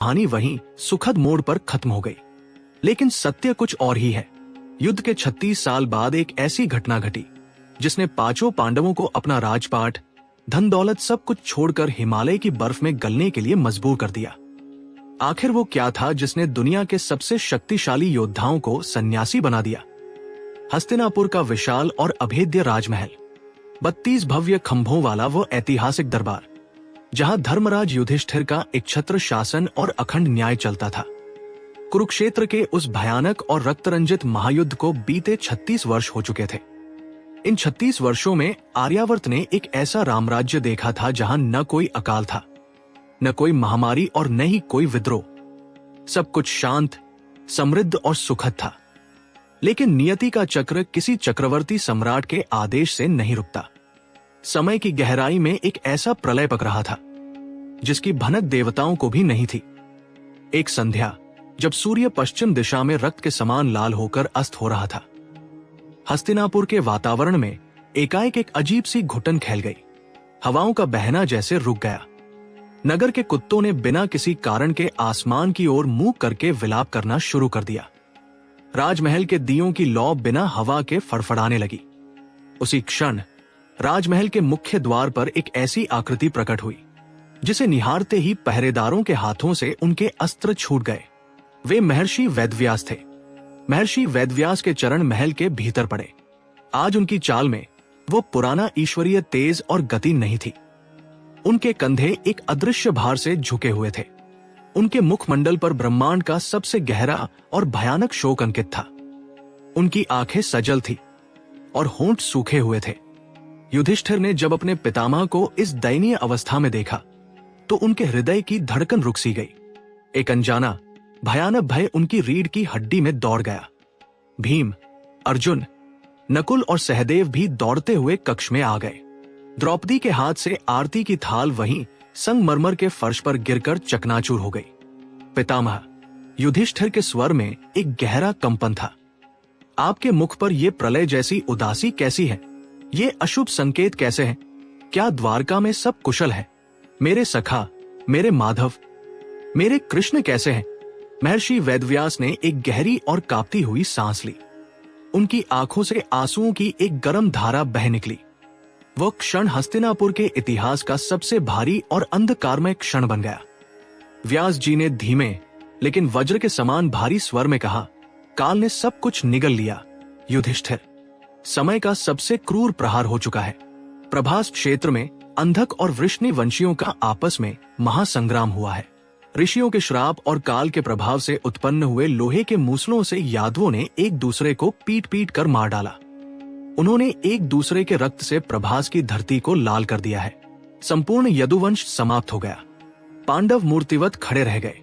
कहानी वहीं सुखद मोड़ पर खत्म हो गई। लेकिन सत्य कुछ और ही है। युद्ध के 36 साल बाद एक ऐसी घटना घटी जिसने पांचों पांडवों को अपना राजपाट, धन दौलत सब कुछ छोड़कर हिमालय की बर्फ में गलने के लिए मजबूर कर दिया। आखिर वो क्या था जिसने दुनिया के सबसे शक्तिशाली योद्धाओं को सन्यासी बना दिया? हस्तिनापुर का विशाल और अभेद्य राजमहल, 32 भव्य खंभों वाला वो ऐतिहासिक दरबार, जहां धर्मराज युधिष्ठिर का एकछत्र शासन और अखंड न्याय चलता था। कुरुक्षेत्र के उस भयानक और रक्तरंजित महायुद्ध को बीते 36 वर्ष हो चुके थे। इन 36 वर्षों में आर्यावर्त ने एक ऐसा रामराज्य देखा था जहां न कोई अकाल था, न कोई महामारी और न ही कोई विद्रोह। सब कुछ शांत, समृद्ध और सुखद था। लेकिन नियति का चक्र किसी चक्रवर्ती सम्राट के आदेश से नहीं रुकता। समय की गहराई में एक ऐसा प्रलय पक रहा था जिसकी भनक देवताओं को भी नहीं थी। एक संध्या, जब सूर्य पश्चिम दिशा में रक्त के समान लाल होकर अस्त हो रहा था, हस्तिनापुर के वातावरण में एकाएक एक अजीब सी घुटन फैल गई। हवाओं का बहना जैसे रुक गया। नगर के कुत्तों ने बिना किसी कारण के आसमान की ओर मुंह करके विलाप करना शुरू कर दिया। राजमहल के दियों की लौ बिना हवा के फड़फड़ाने लगी। उसी क्षण राजमहल के मुख्य द्वार पर एक ऐसी आकृति प्रकट हुई जिसे निहारते ही पहरेदारों के हाथों से उनके अस्त्र छूट गए। वे महर्षि वेदव्यास थे। महर्षि वेदव्यास के चरण महल के भीतर पड़े। आज उनकी चाल में वो पुराना ईश्वरीय तेज और गति नहीं थी। उनके कंधे एक अदृश्य भार से झुके हुए थे। उनके मुखमंडल पर ब्रह्मांड का सबसे गहरा और भयानक शोक अंकित था। उनकी आंखें सजल थी और होंठ सूखे हुए थे। युधिष्ठिर ने जब अपने पितामह को इस दयनीय अवस्था में देखा तो उनके हृदय की धड़कन रुक सी गई। एक अनजाना भयानक भय उनकी रीढ़ की हड्डी में दौड़ गया। भीम, अर्जुन, नकुल और सहदेव भी दौड़ते हुए कक्ष में आ गए। द्रौपदी के हाथ से आरती की थाल वहीं संगमरमर के फर्श पर गिरकर चकनाचूर हो गई। पितामह, युधिष्ठिर के स्वर में एक गहरा कंपन था। आपके मुख पर यह प्रलय जैसी उदासी कैसी है? ये अशुभ संकेत कैसे हैं? क्या द्वारका में सब कुशल है? मेरे सखा, मेरे माधव, मेरे कृष्ण कैसे हैं? महर्षि वेदव्यास ने एक गहरी और कांपती हुई सांस ली। उनकी आंखों से आंसुओं की एक गर्म धारा बह निकली। वह क्षण हस्तिनापुर के इतिहास का सबसे भारी और अंधकारमय क्षण बन गया। व्यास जी ने धीमे लेकिन वज्र के समान भारी स्वर में कहा, काल ने सब कुछ निगल लिया। युधिष्ठिर, समय का सबसे क्रूर प्रहार हो चुका है। प्रभास क्षेत्र में अंधक और वृष्णि वंशियों का आपस में महासंग्राम हुआ है। ऋषियों के श्राप और काल के प्रभाव से उत्पन्न हुए लोहे के मूसलों से यादवों ने एक दूसरे को पीट पीट कर मार डाला। उन्होंने एक दूसरे के रक्त से प्रभास की धरती को लाल कर दिया है। संपूर्ण यदुवंश समाप्त हो गया। पांडव मूर्तिवत खड़े रह गए।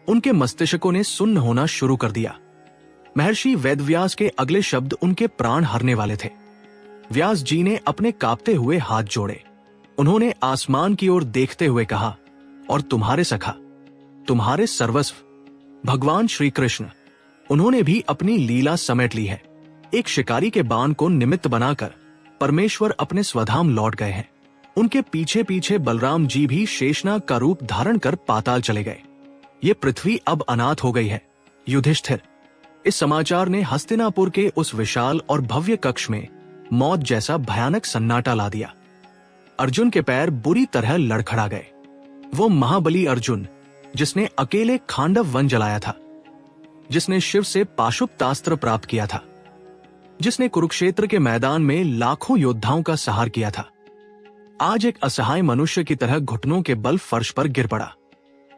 उनके मस्तिष्कों ने सुन्न होना शुरू कर दिया। महर्षि वेदव्यास के अगले शब्द उनके प्राण हरने वाले थे। व्यास जी ने अपने कांपते हुए हाथ जोड़े। उन्होंने आसमान की ओर देखते हुए कहा, और तुम्हारे सखा, तुम्हारे सर्वस्व, भगवान श्री कृष्ण, उन्होंने भी अपनी लीला समेट ली है। एक शिकारी के बाण को निमित्त बनाकर परमेश्वर अपने स्वधाम लौट गए हैं। उनके पीछे पीछे बलराम जी भी शेषनाग का रूप धारण कर पाताल चले गए। ये पृथ्वी अब अनाथ हो गई है। युधिष्ठिर, इस समाचार ने हस्तिनापुर के उस विशाल और भव्य कक्ष में मौत जैसा भयानक सन्नाटा ला दिया। अर्जुन के पैर बुरी तरह लड़खड़ा गए। वो महाबली अर्जुन, जिसने अकेले खांडव वन जलाया था, जिसने शिव से पाशुपतास्त्र प्राप्त किया था, जिसने कुरुक्षेत्र के मैदान में लाखों योद्धाओं का सहार किया था, आज एक असहाय मनुष्य की तरह घुटनों के बल फर्श पर गिर पड़ा।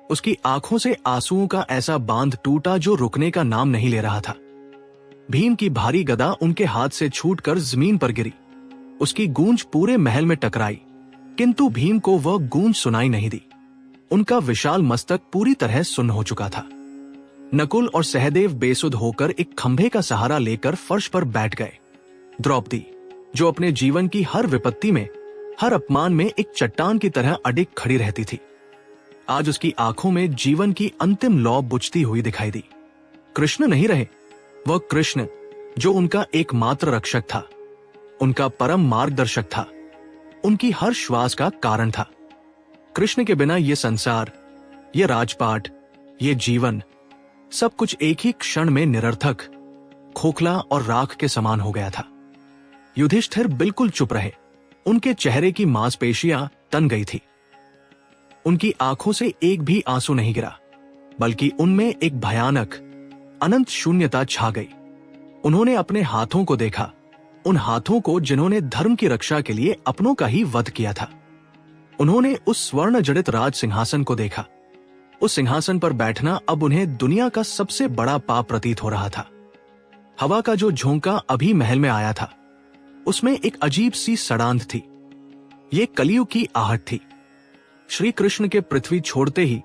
उसकी आंखों से आंसुओं का ऐसा बांध टूटा जो रुकने का नाम नहीं ले रहा था। भीम की भारी गदा उनके हाथ से छूटकर जमीन पर गिरी। उसकी गूंज पूरे महल में टकराई, किंतु भीम को वह गूंज सुनाई नहीं दी। उनका विशाल मस्तक पूरी तरह सुन्न हो चुका था। नकुल और सहदेव बेसुध होकर एक खंभे का सहारा लेकर फर्श पर बैठ गए। द्रौपदी, जो अपने जीवन की हर विपत्ति में, हर अपमान में एक चट्टान की तरह अडिग खड़ी रहती थी, आज उसकी आंखों में जीवन की अंतिम लौ बुझती हुई दिखाई दी। कृष्ण नहीं रहे, वह कृष्ण जो उनका एकमात्र रक्षक था, उनका परम मार्गदर्शक था, उनकी हर श्वास का कारण था। कृष्ण के बिना ये संसार, ये राजपाट, ये जीवन, सब कुछ एक ही क्षण में निरर्थक, खोखला और राख के समान हो गया था। युधिष्ठिर बिल्कुल चुप रहे। उनके चेहरे की मांसपेशियां तन गई थी। उनकी आंखों से एक भी आंसू नहीं गिरा, बल्कि उनमें एक भयानक, अनंत शून्यता छा गई। उन्होंने अपने हाथों को देखा, उन हाथों को जिन्होंने धर्म की रक्षा के लिए अपनों का ही वध किया था। उन्होंने उस स्वर्ण जड़ित राज सिंहासन को देखा। उस सिंहासन पर बैठना अब उन्हें दुनिया का सबसे बड़ा पाप प्रतीत हो रहा था। हवा का जो झोंका अभी महल में आया था, उसमें एक अजीब सी सड़ांध थी। ये कलयुग की आहट थी। श्री कृष्ण के पृथ्वी छोड़ते ही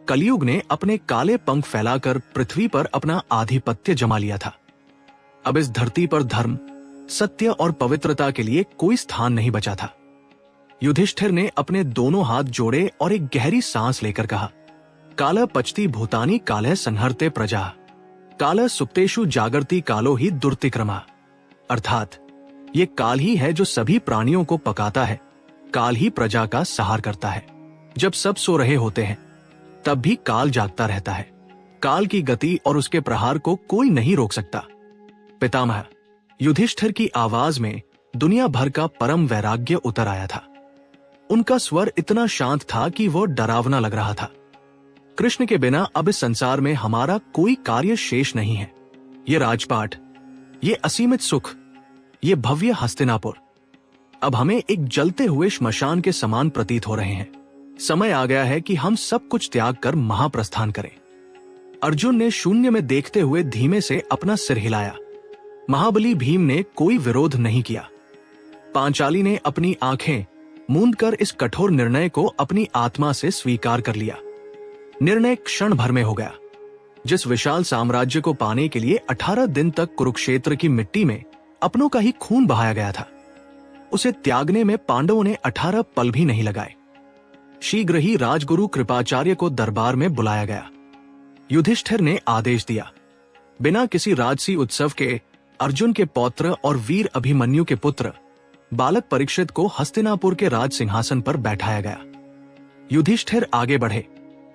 कलयुग ने अपने काले पंख फैलाकर पृथ्वी पर अपना आधिपत्य जमा लिया था। अब इस धरती पर धर्म, सत्य और पवित्रता के लिए कोई स्थान नहीं बचा था। युधिष्ठिर ने अपने दोनों हाथ जोड़े और एक गहरी सांस लेकर कहा, काल पचती भूतानी कालः संहरते प्रजा, काल सुप्तेषु जागर्ति कालो ही दुर्तिक्रमा। अर्थात ये काल ही है जो सभी प्राणियों को पकाता है, काल ही प्रजा का सहार करता है। जब सब सो रहे होते हैं तब भी काल जागता रहता है। काल की गति और उसके प्रहार को कोई नहीं रोक सकता। पितामह, युधिष्ठिर की आवाज में दुनिया भर का परम वैराग्य उतर आया था। उनका स्वर इतना शांत था कि वो डरावना लग रहा था। कृष्ण के बिना अब इस संसार में हमारा कोई कार्य शेष नहीं है। ये राजपाट, ये असीमित सुख, ये भव्य हस्तिनापुर अब हमें एक जलते हुए श्मशान के समान प्रतीत हो रहे हैं। समय आ गया है कि हम सब कुछ त्याग कर महाप्रस्थान करें। अर्जुन ने शून्य में देखते हुए धीमे से अपना सिर हिलाया। महाबली भीम ने कोई विरोध नहीं किया। पांचाली ने अपनी आंखें मूंद कर इस कठोर निर्णय को अपनी आत्मा से स्वीकार कर लिया। निर्णय क्षण भर में हो गया। जिस विशाल साम्राज्य को पाने के लिए 18 दिन तक कुरुक्षेत्र की मिट्टी में अपनों का ही खून बहाया गया था, उसे त्यागने में पांडवों ने 18 पल भी नहीं लगाए। शीघ्र ही राजगुरु कृपाचार्य को दरबार में बुलाया गया। युधिष्ठिर ने आदेश दिया, बिना किसी राजसी उत्सव के अर्जुन के पौत्र और वीर अभिमन्यु के पुत्र बालक परीक्षित को हस्तिनापुर के राज सिंहासन पर बैठाया गया। युधिष्ठिर आगे बढ़े।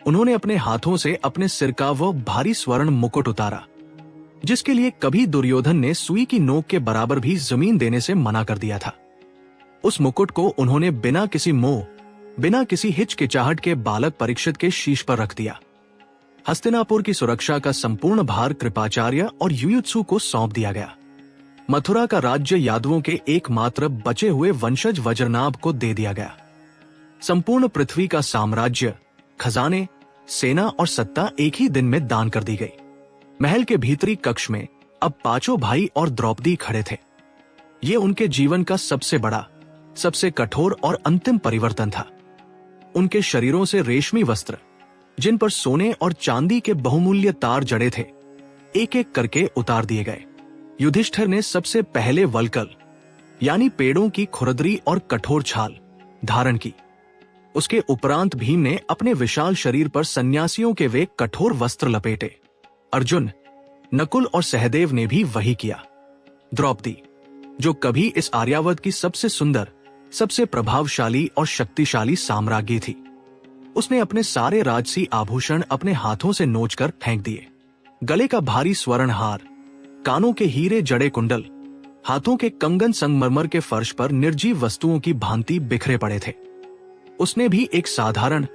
उन्होंने अपने हाथों से अपने सिर का वो भारी स्वर्ण मुकुट उतारा, जिसके लिए कभी दुर्योधन ने सुई की नोक के बराबर भी जमीन देने से मना कर दिया था। उस मुकुट को उन्होंने बिना किसी मोह, बिना किसी हिचकिचाहट के बालक परीक्षित के शीश पर रख दिया। हस्तिनापुर की सुरक्षा का संपूर्ण भार कृपाचार्य और युयुत्सु को सौंप दिया गया। मथुरा का राज्य यादवों के एकमात्र बचे हुए वंशज वज्रनाभ को दे दिया गया। संपूर्ण पृथ्वी का साम्राज्य, खजाने, सेना और सत्ता एक ही दिन में दान कर दी गई। महल के भीतरी कक्ष में अब पांचों भाई और द्रौपदी खड़े थे। ये उनके जीवन का सबसे बड़ा, सबसे कठोर और अंतिम परिवर्तन था। उनके शरीरों से रेशमी वस्त्र, जिन पर सोने और चांदी के बहुमूल्य तार जड़े थे, एक एक करके उतार दिए गए। युधिष्ठिर ने सबसे पहले वल्कल यानी पेड़ों की खुरदरी और कठोर छाल धारण की। उसके उपरांत भीम ने अपने विशाल शरीर पर सन्यासियों के वे कठोर वस्त्र लपेटे। अर्जुन, नकुल और सहदेव ने भी वही किया। द्रौपदी, जो कभी इस आर्यावर्त की सबसे सुंदर, सबसे प्रभावशाली और शक्तिशाली साम्राज्ञी थी, उसने अपने सारे राजसी आभूषण अपने हाथों से नोचकर फेंक दिए। गले का भारी स्वर्ण हार, कानों के हीरे जड़े कुंडल, हाथों के कंगन संगमरमर के फर्श पर निर्जीव वस्तुओं की भांति बिखरे पड़े थे। उसने भी एक साधारण,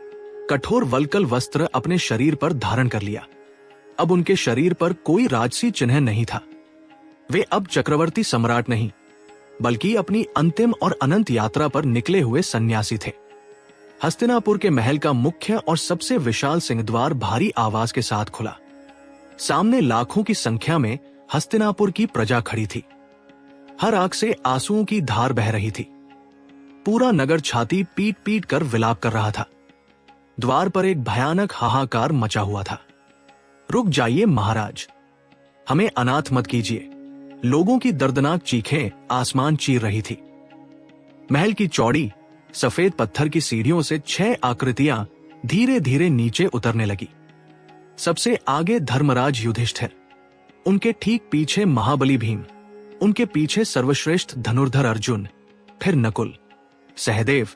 कठोर वल्कल वस्त्र अपने शरीर पर धारण कर लिया। अब उनके शरीर पर कोई राजसी चिन्ह नहीं था। वे अब चक्रवर्ती सम्राट नहीं, बल्कि अपनी अंतिम और अनंत यात्रा पर निकले हुए सन्यासी थे। हस्तिनापुर के महल का मुख्य और सबसे विशाल सिंहद्वार भारी आवाज के साथ खुला। सामने लाखों की संख्या में हस्तिनापुर की प्रजा खड़ी थी। हर आंख से आंसुओं की धार बह रही थी। पूरा नगर छाती पीट पीट कर विलाप कर रहा था। द्वार पर एक भयानक हाहाकार मचा हुआ था। रुक जाइए महाराज, हमें अनाथ मत कीजिए। लोगों की दर्दनाक चीखें आसमान चीर रही थी। महल की चौड़ी सफेद पत्थर की सीढ़ियों से 6 आकृतियां धीरे धीरे नीचे उतरने लगी। सबसे आगे धर्मराज युधिष्ठिर, उनके ठीक पीछे महाबली भीम, उनके पीछे सर्वश्रेष्ठ धनुर्धर अर्जुन, फिर नकुल, सहदेव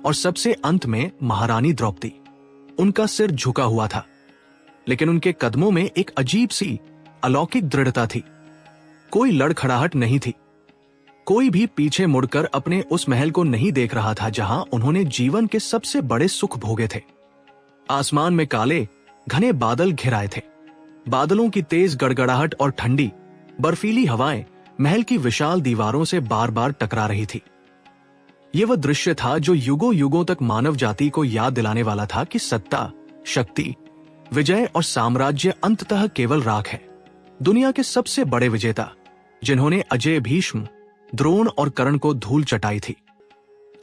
और सबसे अंत में महारानी द्रौपदी। उनका सिर झुका हुआ था। लेकिन उनके कदमों में एक अजीब सी अलौकिक दृढ़ता थी। कोई लड़खड़ाहट नहीं थी। कोई भी पीछे मुड़कर अपने उस महल को नहीं देख रहा था जहां उन्होंने जीवन के सबसे बड़े सुख भोगे थे। आसमान में काले घने बादल घिराए थे। बादलों की तेज गड़गड़ाहट और ठंडी बर्फीली हवाएं महल की विशाल दीवारों से बार बार टकरा रही थी। यह वह दृश्य था जो युगों युगों तक मानव जाति को याद दिलाने वाला था कि सत्ता, शक्ति, विजय और साम्राज्य अंततः केवल राख है। दुनिया के सबसे बड़े विजेता, जिन्होंने अजय, भीष्म, द्रोण और कर्ण को धूल चटाई थी,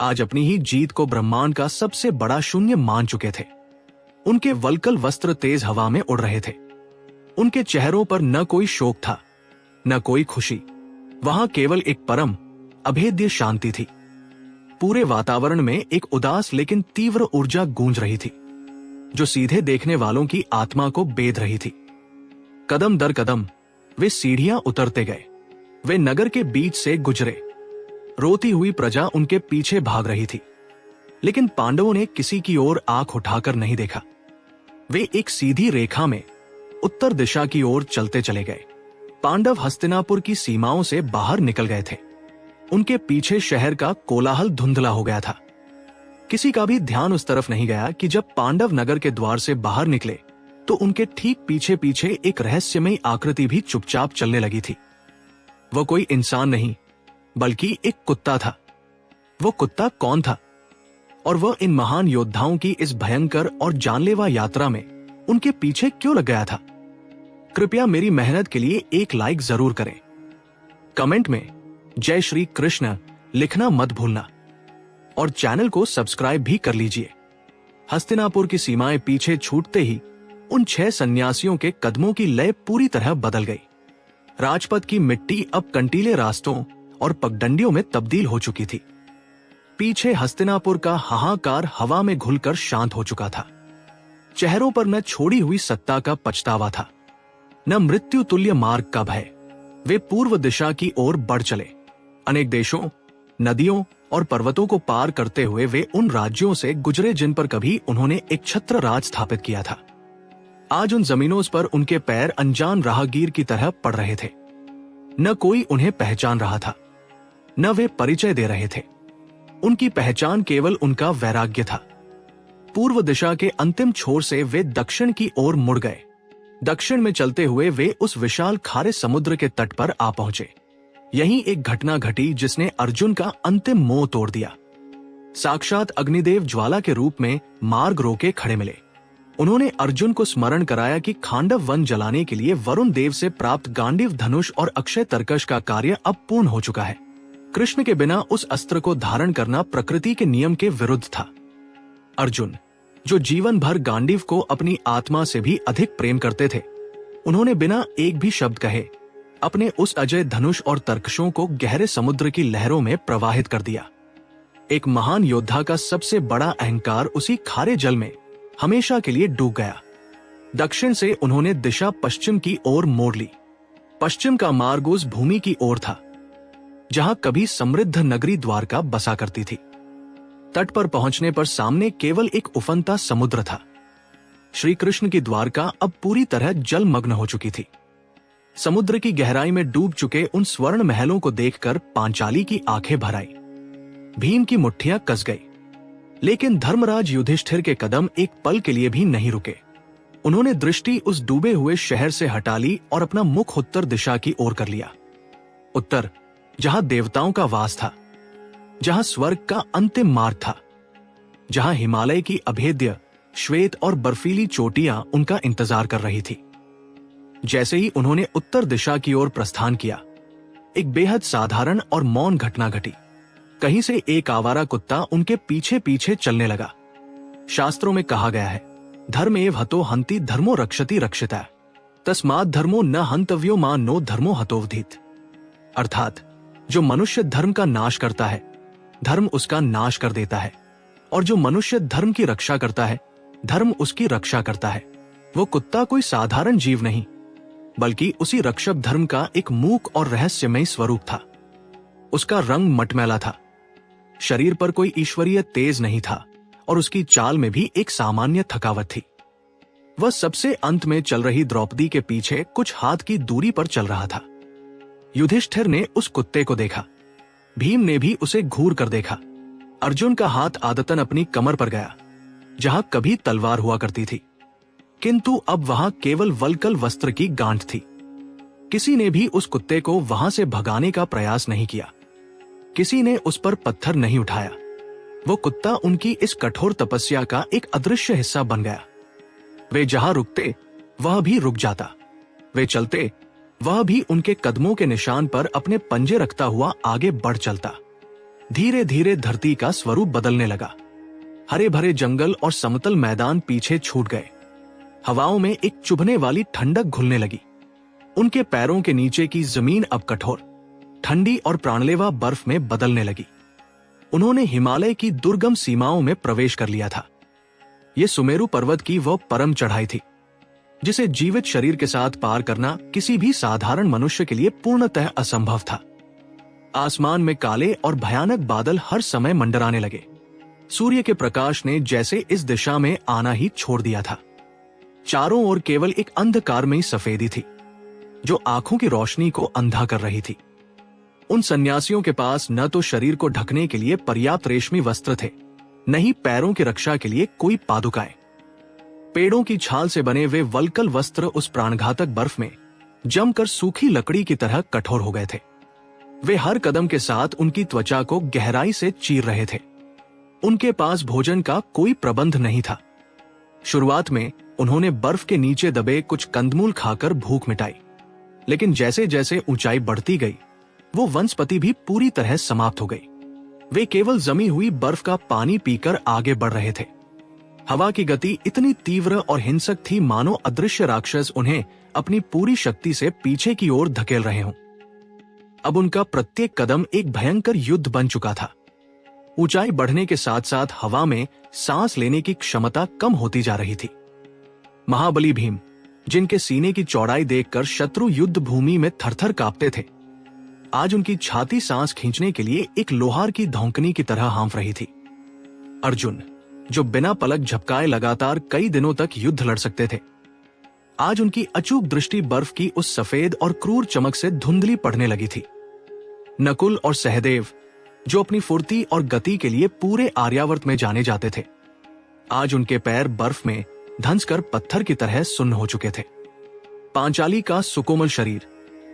आज अपनी ही जीत को ब्रह्मांड का सबसे बड़ा शून्य मान चुके थे। उनके वल्कल वस्त्र तेज हवा में उड़ रहे थे। उनके चेहरों पर न कोई शोक था, न कोई खुशी। वहां केवल एक परम अभेद्य शांति थी। पूरे वातावरण में एक उदास लेकिन तीव्र ऊर्जा गूंज रही थी, जो सीधे देखने वालों की आत्मा को बेध रही थी। कदम दर कदम वे सीढ़ियां उतरते गए। वे नगर के बीच से गुजरे। रोती हुई प्रजा उनके पीछे भाग रही थी, लेकिन पांडवों ने किसी की ओर आंख उठाकर नहीं देखा। वे एक सीधी रेखा में उत्तर दिशा की ओर चलते चले गए। पांडव हस्तिनापुर की सीमाओं से बाहर निकल गए थे। उनके पीछे शहर का कोलाहल धुंधला हो गया था। किसी का भी ध्यान उस तरफ नहीं गया कि जब पांडव नगर के द्वार से बाहर निकले तो उनके ठीक पीछे पीछे एक रहस्यमयी आकृति भी चुपचाप चलने लगी थी। वह कोई इंसान नहीं, बल्कि एक कुत्ता था। वो कुत्ता कौन था, और वह इन महान योद्धाओं की इस भयंकर और जानलेवा यात्रा में उनके पीछे क्यों लग गया था? कृपया मेरी मेहनत के लिए एक लाइक जरूर करें। कमेंट में जय श्री कृष्ण लिखना मत भूलना और चैनल को सब्सक्राइब भी कर लीजिए। हस्तिनापुर की सीमाएं पीछे छूटते ही उन 6 सन्यासियों के कदमों की लय पूरी तरह बदल गई। राजपथ की मिट्टी अब कंटीले रास्तों और पगडंडियों में तब्दील हो चुकी थी। पीछे हस्तिनापुर का हाहाकार हवा में घुलकर शांत हो चुका था। चेहरों पर न छोड़ी हुई सत्ता का पछतावा था, न मृत्यु तुल्य मार्ग का भय। वे पूर्व दिशा की ओर बढ़ चले। अनेक देशों, नदियों और पर्वतों को पार करते हुए वे उन राज्यों से गुजरे जिन पर कभी उन्होंने एक छत्र राज स्थापित किया था। आज उन जमीनों पर उनके पैर अनजान राहगीर की तरह पड़ रहे थे। न कोई उन्हें पहचान रहा था, न वे परिचय दे रहे थे। उनकी पहचान केवल उनका वैराग्य था। पूर्व दिशा के अंतिम छोर से वे दक्षिण की ओर मुड़ गए। दक्षिण में चलते हुए वे उस विशाल खारे समुद्र के तट पर आ पहुंचे। यहीं एक घटना घटी जिसने अर्जुन का अंतिम मोह तोड़ दिया। साक्षात अग्निदेव ज्वाला के रूप में मार्ग रोके खड़े मिले। उन्होंने अर्जुन को स्मरण कराया कि खांडव वन जलाने के लिए वरुण देव से प्राप्त गांडीव धनुष और अक्षय तरकश का कार्य अब पूर्ण हो चुका है। कृष्ण के बिना उस अस्त्र को धारण करना प्रकृति के नियम के विरुद्ध था। अर्जुन, जो जीवन भर गांडीव को अपनी आत्मा से भी अधिक प्रेम करते थे, उन्होंने बिना एक भी शब्द कहे अपने उस अजय धनुष और तरकशों को गहरे समुद्र की लहरों में प्रवाहित कर दिया। एक महान योद्धा का सबसे बड़ा अहंकार उसी खारे जल में हमेशा के लिए डूब गया। दक्षिण से उन्होंने दिशा पश्चिम की ओर मोड़ ली। पश्चिम का मार्ग उस भूमि की ओर था जहां कभी समृद्ध नगरी द्वारका बसा करती थी। तट पर पहुंचने पर सामने केवल एक उफनता समुद्र था। श्री कृष्ण की द्वारका अब पूरी तरह जलमग्न हो चुकी थी। समुद्र की गहराई में डूब चुके उन स्वर्ण महलों को देखकर पांचाली की आंखें भर आई। भीम की मुट्ठियां कस गई, लेकिन धर्मराज युधिष्ठिर के कदम एक पल के लिए भी नहीं रुके। उन्होंने दृष्टि उस डूबे हुए शहर से हटा ली और अपना मुख उत्तर दिशा की ओर कर लिया। उत्तर, जहां देवताओं का वास था, जहां स्वर्ग का अंतिम मार्ग था, जहां हिमालय की अभेद्य श्वेत और बर्फीली चोटियां उनका इंतजार कर रही थी। जैसे ही उन्होंने उत्तर दिशा की ओर प्रस्थान किया, एक बेहद साधारण और मौन घटना घटी। कहीं से एक आवारा कुत्ता उनके पीछे पीछे चलने लगा। शास्त्रों में कहा गया है, धर्मेव हतो हंति धर्मो रक्षति रक्षिता, तस्मात् धर्मो न हंतव्यो मा नो धर्मो हतोवधीत। अर्थात जो मनुष्य धर्म का नाश करता है, धर्म उसका नाश कर देता है, और जो मनुष्य धर्म की रक्षा करता है, धर्म उसकी रक्षा करता है। वो कुत्ता कोई साधारण जीव नहीं, बल्कि उसी रक्षक धर्म का एक मूक और रहस्यमय स्वरूप था। उसका रंग मटमैला था, शरीर पर कोई ईश्वरीय तेज नहीं था, और उसकी चाल में भी एक सामान्य थकावट थी। वह सबसे अंत में चल रही द्रौपदी के पीछे कुछ हाथ की दूरी पर चल रहा था। युधिष्ठिर ने उस कुत्ते को देखा, भीम ने भी उसे घूर कर देखा। अर्जुन का हाथ आदतन अपनी कमर पर गया, जहां कभी तलवार हुआ करती थी, किंतु अब वहां केवल वल्कल वस्त्र की गांठ थी। किसी ने भी उस कुत्ते को वहां से भगाने का प्रयास नहीं किया, किसी ने उस पर पत्थर नहीं उठाया। वो कुत्ता उनकी इस कठोर तपस्या का एक अदृश्य हिस्सा बन गया। वे जहां रुकते वह भी रुक जाता, वे चलते वह भी उनके कदमों के निशान पर अपने पंजे रखता हुआ आगे बढ़ चलता। धीरे धीरे धरती का स्वरूप बदलने लगा। हरे भरे जंगल और समतल मैदान पीछे छूट गए। हवाओं में एक चुभने वाली ठंडक घुलने लगी। उनके पैरों के नीचे की जमीन अब कठोर, ठंडी और प्राणलेवा बर्फ में बदलने लगी। उन्होंने हिमालय की दुर्गम सीमाओं में प्रवेश कर लिया था। ये सुमेरु पर्वत की वह परम चढ़ाई थी जिसे जीवित शरीर के साथ पार करना किसी भी साधारण मनुष्य के लिए पूर्णतः असंभव था। आसमान में काले और भयानक बादल हर समय मंडराने लगे। सूर्य के प्रकाश ने जैसे इस दिशा में आना ही छोड़ दिया था। चारों ओर केवल एक अंधकारमयी सफेदी थी जो आंखों की रोशनी को अंधा कर रही थी। उन सन्यासियों के पास न तो शरीर को ढकने के लिए पर्याप्त रेशमी वस्त्र थे, न ही पैरों की रक्षा के लिए कोई पादुकाएं। पेड़ों की छाल से बने वे वल्कल वस्त्र उस प्राणघातक बर्फ में जमकर सूखी लकड़ी की तरह कठोर हो गए थे। वे हर कदम के साथ उनकी त्वचा को गहराई से चीर रहे थे। उनके पास भोजन का कोई प्रबंध नहीं था। शुरुआत में उन्होंने बर्फ के नीचे दबे कुछ कंदमूल खाकर भूख मिटाई, लेकिन जैसे जैसे ऊंचाई बढ़ती गई वो वनस्पति भी पूरी तरह समाप्त हो गई। वे केवल जमी हुई बर्फ का पानी पीकर आगे बढ़ रहे थे। हवा की गति इतनी तीव्र और हिंसक थी मानो अदृश्य राक्षस उन्हें अपनी पूरी शक्ति से पीछे की ओर धकेल रहे हों। अब उनका प्रत्येक कदम एक भयंकर युद्ध बन चुका था। ऊंचाई बढ़ने के साथ साथ हवा में सांस लेने की क्षमता कम होती जा रही थी। महाबली भीम, जिनके सीने की चौड़ाई देखकर शत्रु युद्ध भूमि में थरथर कांपते थे, आज उनकी छाती सांस खींचने के लिए एक लोहार की धौंकनी की तरह हाँफ रही थी। अर्जुन, जो बिना पलक झपकाए लगातार कई दिनों तक युद्ध लड़ सकते थे, आज उनकी अचूक दृष्टि बर्फ की उस सफेद और क्रूर चमक से धुंधली पड़ने लगी थी। नकुल और सहदेव, जो अपनी फुर्ती और गति के लिए पूरे आर्यावर्त में जाने जाते थे, आज उनके पैर बर्फ में धंसकर पत्थर की तरह सुन्न हो चुके थे। पांचाली का सुकोमल शरीर,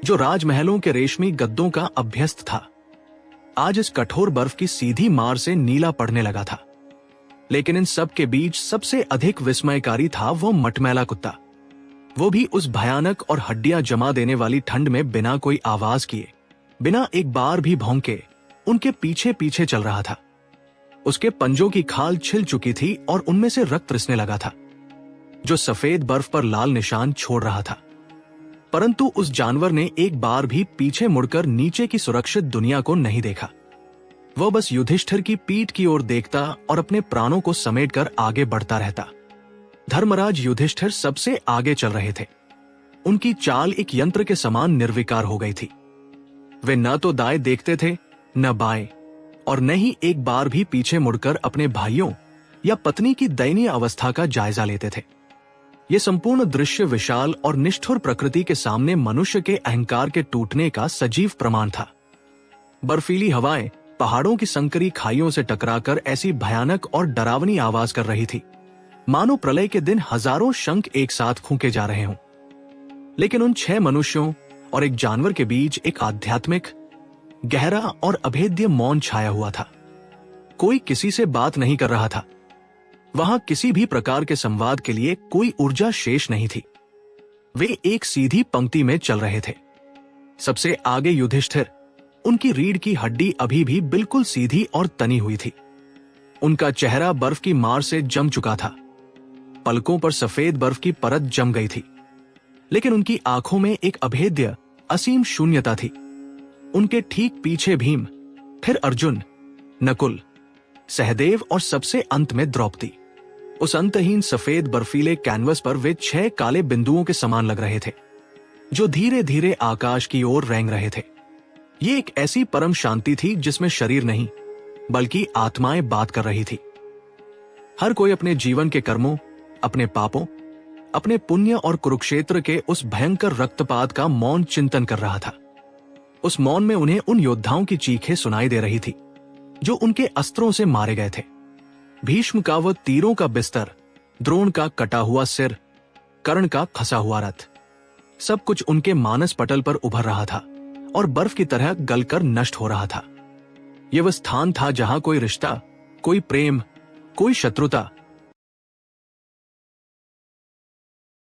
जो राजमहलों के रेशमी गद्दों का अभ्यस्त था, आज इस कठोर बर्फ की सीधी मार से नीला पड़ने लगा था। लेकिन इन सब के बीच सबसे अधिक विस्मयकारी था वो मटमैला कुत्ता। वो भी उस भयानक और हड्डियां जमा देने वाली ठंड में बिना कोई आवाज किए, बिना एक बार भी भौंके उनके पीछे पीछे चल रहा था। उसके पंजों की खाल छिल चुकी थी और उनमें से रक्त रिसने लगा था, जो सफेद बर्फ पर लाल निशान छोड़ रहा था। परंतु उस जानवर ने एक बार भी पीछे मुड़कर नीचे की सुरक्षित दुनिया को नहीं देखा। वह बस युधिष्ठिर की पीठ की ओर देखता और अपने प्राणों को समेटकर आगे बढ़ता रहता। धर्मराज युधिष्ठिर सबसे आगे चल रहे थे। उनकी चाल एक यंत्र के समान निर्विकार हो गई थी। वे न तो दाएं देखते थे, न बाएं, और न ही एक बार भी पीछे मुड़कर अपने भाइयों या पत्नी की दयनीय अवस्था का जायजा लेते थे। यह संपूर्ण दृश्य विशाल और निष्ठुर प्रकृति के सामने मनुष्य के अहंकार के टूटने का सजीव प्रमाण था। बर्फीली हवाएं पहाड़ों की संकरी खाइयों से टकराकर ऐसी भयानक और डरावनी आवाज कर रही थी मानो प्रलय के दिन हजारों शंख एक साथ फूंके जा रहे हों। लेकिन उन 6 मनुष्यों और एक जानवर के बीच एक आध्यात्मिक, गहरा और अभेद्य मौन छाया हुआ था। कोई किसी से बात नहीं कर रहा था। वहां किसी भी प्रकार के संवाद के लिए कोई ऊर्जा शेष नहीं थी। वे एक सीधी पंक्ति में चल रहे थे। सबसे आगे युधिष्ठिर, उनकी रीढ़ की हड्डी अभी भी बिल्कुल सीधी और तनी हुई थी। उनका चेहरा बर्फ की मार से जम चुका था। पलकों पर सफेद बर्फ की परत जम गई थी, लेकिन उनकी आंखों में एक अभेद्य, असीम शून्यता थी। उनके ठीक पीछे भीम, फिर अर्जुन, नकुल, सहदेव और सबसे अंत में द्रौपदी। उस अंतहीन सफेद बर्फीले कैनवस पर वे 6 काले बिंदुओं के समान लग रहे थे, जो धीरे धीरे आकाश की ओर रेंग रहे थे। ये एक ऐसी परम शांति थी जिसमें शरीर नहीं, बल्कि आत्माएं बात कर रही थी। हर कोई अपने जीवन के कर्मों, अपने पापों, अपने पुण्य और कुरुक्षेत्र के उस भयंकर रक्तपात का मौन चिंतन कर रहा था। उस मौन में उन्हें उन योद्धाओं की चीखें सुनाई दे रही थी जो उनके अस्त्रों से मारे गए थे। भीष्म का वो तीरों का बिस्तर, द्रोण का कटा हुआ सिर, कर्ण का खसा हुआ रथ, सब कुछ उनके मानस पटल पर उभर रहा था और बर्फ की तरह गलकर नष्ट हो रहा था। यह वह स्थान था जहां कोई रिश्ता, कोई प्रेम, कोई शत्रुता,